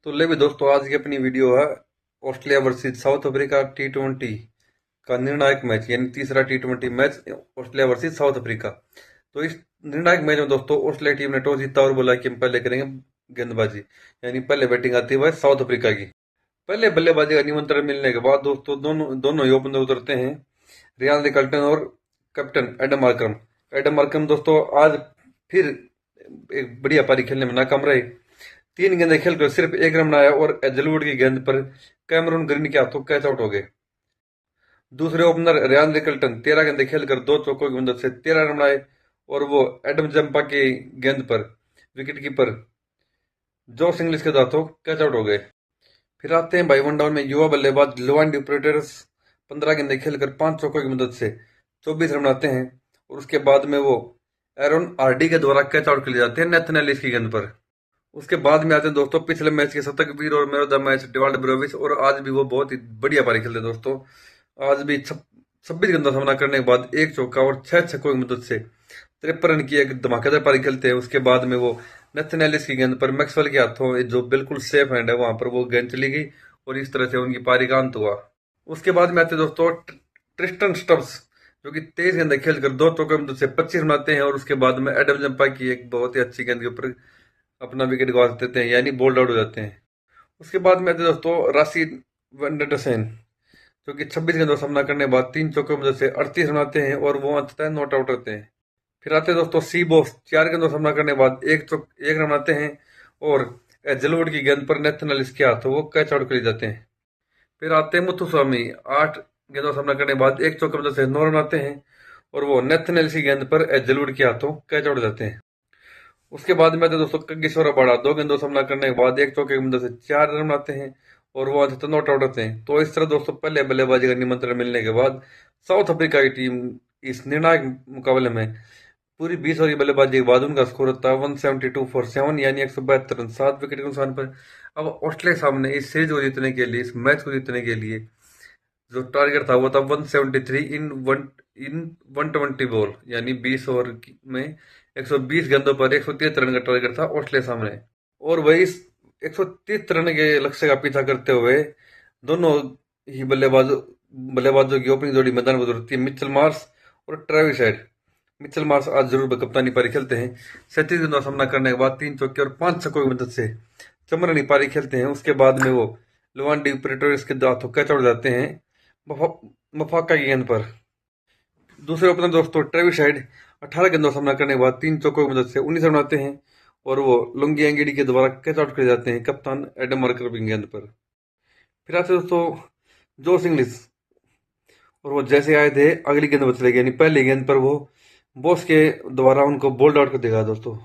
तो ले भी दोस्तों, आज की अपनी वीडियो है Australia versus south Africa T20 का निर्णायक मैच, यानी तीसरा T20 match Australia versus south Africa. तो इस निर्णायक मैच में दोस्तों ऑस्ट्रेलिया टीम ने टॉस जीता और बोला कि हम पहले करेंगे गेंदबाजी, यानी पहले बैटिंग आती है साउथ अफ्रीका की। पहले बल्लेबाजी का निमंत्रण मिलने के बाद दोस्तों दोनों दोनों ही ओपनर उतरते हैं, रियान रिकल्टन और captain Adam Markram. Adam Markram दोस्तों आज फिर एक बढ़िया पारी खेलने में नाकाम रहे। तीन गेंदें खेलकर सिर्फ एक रन बनाया और एजलवुड की गेंद पर कैमरून ग्रीन के हाथों कैच आउट हो गए। दूसरे ओपनर रियान रिकल्टन 13 गेंदें खेलकर दो चौकों की मदद से 13 रन बनाए और वो एडम जंपा की गेंद पर विकेट कीपर जोश इंग्लिश के हाथों कैच आउट हो गए। फिर आते हैं भाई वन डाउन में युवा बल्लेबाज लुआन डिप्रेटर्स 15 गेंदें खेलकर 5 चौकों की मदद से 24 रन बनाते हैं और उसके बाद में वो एरोन आरडी के द्वारा कैच आउट कर लिए जाते हैं नेथन एलिस की गेंद पर। उसके बाद में आते हैं दोस्तों पिछले मैच के शतक वीर और man of the match Dewald ब्रोविच, और आज भी वो बहुत ही बढ़िया पारी खेलते हैं दोस्तों। आज भी 26 गेंदों का सामना करने के बाद एक चौका और 6 छक्कों की मदद से 53 रन की एक धमाकेदार पारी खेलते हैं। उसके बाद में वो नेथन एलिस की गेंद पर मैक्सवेल के हाथों जो बिल्कुल सेफ हैंड है वहां पर वो गेंद चली गई और इस तरह से उनकी पारी का अंत हुआ। उसके बाद में आते हैं दोस्तों ट्रिस्टन स्टब्स, जो कि 23 गेंदें खेलकर दो चौके की मदद से 25 रन बनाते हैं और उसके बाद में एडम जंपा की एक बहुत ही अच्छी गेंद के ऊपर अपना विकेट गंवा देते हैं, यानी बोल्ड आउट हो जाते हैं। उसके बाद में आते हैं दोस्तों राशिद वेंकटेसन, जो कि 26 गेंदों का सामना करने के बाद 3 चौकों की मदद से 38 रन आते हैं और वो अंततः नॉट आउट होते हैं। फिर आते हैं दोस्तों सी बॉस, 4 गेंदों का सामना करने के बाद एक रन आते हैं और जलवुड की गेंद पर नेथन एलिस के हाथों वो कैच आउट कर जाते हैं। फिर आते हैं मुथुस्वामी, 8 गेंदों का सामना करने के बाद एक चौके की मदद से 9 रन आते हैं और वो नेथन एलिस की गेंद पर जलवुड के हाथों कैच आउट हो जाते हैं। उसके बाद में आते दोस्तों कगिसोरा बड़ा, 2 गेंदों सामना करने के बाद एक चौके की मदद से 4 रन बनाते हैं और वो अंततः नॉट आउट होते हैं। तो इस तरह दोस्तों पहले बल्लेबाजी का निमंत्रण मिलने के बाद साउथ अफ्रीका की टीम इस निर्णायक मुकाबले में पूरी 20 ओवर की बल्लेबाजी के बाद उनका स्कोर होता है 172 फॉर 7, यानी 172 रन 7 विकेट के नुकसान पर। अब ऑस्ट्रेलिया के सामने इस सीरीज को जीतने के लिए, इस मैच को जीतने के लिए जो टारगेट था वो था 173 इन 120 बॉल, यानी 20 ओवर में 120 गेंदों पर 173 रन का टारगेट था ऑस्ट्रेलिया सामने। और वही इस 130 रन के लक्ष्य का पीछा करते हुए दोनों ही बल्लेबाजों की ओपनिंग जोड़ी मैदान में उतरती है, मिचेल मार्श और ट्रेविस हेड। मिचेल मार्श आज जरूर कप्तानी पारी खेलते हैं। 37 गेंदों का सामना करने के बाद 3 चौके और 5 छक्कों की मदद से चमरनी पारी खेलते हैं। उसके बाद में वो लुआन डी प्रेटोरियस के हाथों कैच आउट जाते हैं मफाका की गेंद पर। दूसरे ओपनर दोस्तों ट्रेविस हेड 18 गेंदों का सामना करने के बाद 3 चौकों की मदद से 19 रन बनाते हैं और वो लुंगी एंगीडी के द्वारा कैच आउट कर जाते हैं कप्तान एडम मार्कर की गेंद पर। फिर आते दोस्तों जोश इंग्लिश, और वो जैसे आए थे अगली गेंद बच लगी, यानी पहली गेंद पर वो बॉस के द्वारा उनको बोल्ड आउट कर देगा दोस्तों।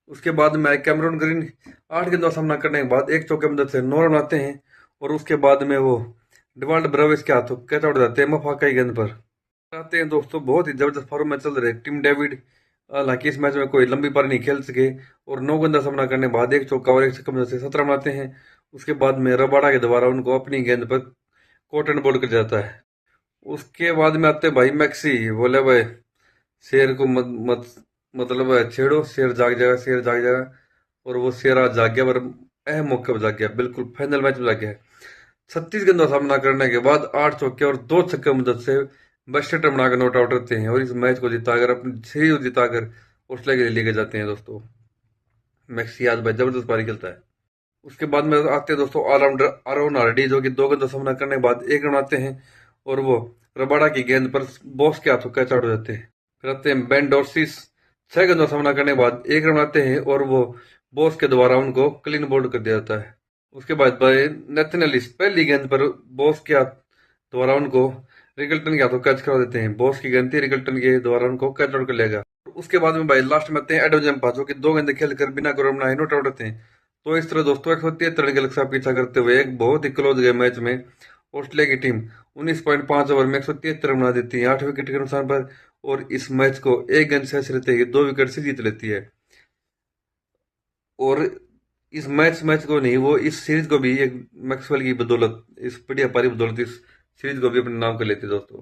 उसके बाद में कैमरून ग्रीन 8 गेंदों का सामना करने के बाद एक चौके की मदद से 9 रन आते हैं और उसके बाद में वो डिवाल्ड ब्रेविस के हाथों कैच आउट जाते हैं मफाका की गेंद पर। आते हैं दोस्तों बहुत ही जबरदस्त फॉर्म में चल रहे टिम डेविड, हालांकि इस मैच में कोई लंबी पारी नहीं खेल सके और 9 गेंद का सामना करने के बाद एक चौका और एक छक्का में से 17 बनाते हैं। उसके बाद में रबाडा के द्वारा उनको अपनी गेंद पर कोट एंड बोल्ड कर जाता है। उसके बाद में आते हैं भाई मैक्सी, बोले भाई शेर को मतलब है छेड़ो, शेर जाग जाएगा, शेर जाग जाएगा। और वो शेर आज जाग गया, पर अहम मौके पर जाग गया, बिल्कुल फाइनल मैच में जाग गया है। 36 गेंदों का सामना करने के बाद 8 चौके और 2 छक्के की मदद से बेस्ट हिटर बनाकर नॉट आउट होते हैं और इस मैच को जिताकर अपनी सीरीज को जिताकर ऑस्ट्रेलिया के लिए लेके जाते हैं दोस्तों। मैक्सी आज भाई जबरदस्त पारी खेलता है। उसके बाद में आते हैं दोस्तों ऑलराउंडर आरोन आर्डी, जो कि 2 गेंदों का सामना करने के बाद एक रन आते हैं और वो रबाडा की गेंद पर बॉस के हाथों कैच आउट हो जाते हैं। फिर आते हैं बेन डॉर्सिस, 6 गेंदों का सामना करने के बाद एक रन आते हैं और वो बॉस के द्वारा उनको क्लीन बोल्ड कर दिया जाता है। उसके बाद भाई नेथन एलिस पहली गेंद पर बॉस के हाथ द्वारा उनको रिकल्टन के हाथों कैच करवा देते हैं। बॉस की गेंद थी, रिकल्टन के द्वारा उनको कैच आउट कर लेगा। उसके बाद में भाई लास्ट में आते हैं एडम जंपा, जो कि 2 गेंदें खेलकर बिना गोल बनाए नॉट आउट होते हैं। तो इस तरह दोस्तों 173 रन के लक्ष्य का पीछा करते हुए एक बहुत ही क्लोज गए मैच में ऑस्ट्रेलिया की टीम 19.5 ओवर में 173 रन बना देती है 8 विकेट के नुकसान पर, और इस मैच को एक गेंद शेष रहते ही 2 विकेट से जीत लेती है। और इस मैच को नहीं, वो इस सीरीज को भी एक मैक्सवेल की बदौलत, इस बढ़िया पारी बदौलत इस सीरीज को भी अपने नाम कर लेती है दोस्तों।